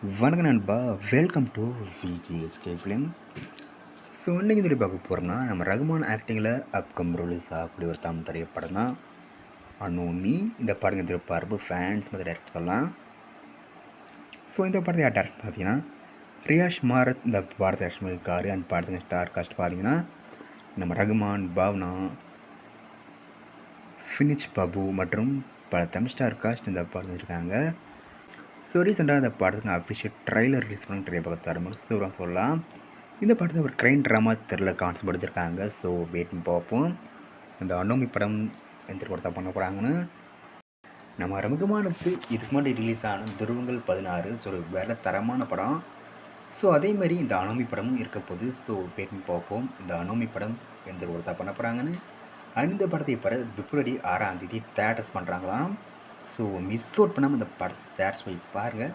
வணக்கம் நண்பா. Welcome to VGSK film. So இன்றைக்கி இந்த பார்க்க போகிறோம்னா நம்ம ரகுமான் ஆக்டிங்கில் அப்கம் ரிலீஸ் ஆகக்கூடிய ஒரு தமிழ் திரைப்படம் தான் அனோமி. இந்த படம் எதிர்பார்ப்பு ஃபேன்ஸ் மற்ற டேரக்டர் சொல்லலாம். ஸோ இந்த படத்தை யார் டேரக்டர் பார்த்தீங்கன்னா ரியாஷ் மாரத் இந்த படத்தை டேரக்ட் பண்ணியிருக்காரு. அண்ட் படத்துக்கு ஸ்டார் காஸ்ட் பார்த்தீங்கன்னா நம்ம ரகுமான், பாவ்னா, ஃபினிஷ் பாபு மற்றும் பல தமிழ் ஸ்டார் காஸ்ட் இந்த படம் இருக்காங்க. ஸோ ரீசெண்டாக இந்த படத்துக்கு அஃபிஷியல் ட்ரைலர் ரிலீஸ் பண்ண ட்ரை பார்க்க சொல்லலாம். இந்த படத்தை ஒரு க்ரைம் ட்ராமா த்ரில்லர் கான்செப்ட் எடுத்திருக்காங்க. ஸோ வெயிட் பண்ணி பார்ப்போம் இந்த அனோமி படம் எந்த படத்தை பண்ண போகிறாங்கன்னு. நம்ம ரகுமானுக்கு இதுக்கு முன்னாடி ரிலீஸ் ஆன துருவங்கள் 16 ஸோ ஒரு வேறு தரமான படம். ஸோ அதேமாதிரி இந்த அனோமி படமும் இருக்க போகுது. ஸோ வெயிட் பண்ணி பார்ப்போம் இந்த அனோமி படம் எந்த படத்தை பண்ண போகிறாங்கன்னு. அந்த படத்தை இப்போ பிப்ரவரி 6ஆம் தேதி தேட்டர்ஸ் பண்ணுறாங்களாம். ஸோ மிஸ் அவுட் பண்ணாமல் இந்த படத்தை தேட்டர்ஸ் போய் பாருங்கள்.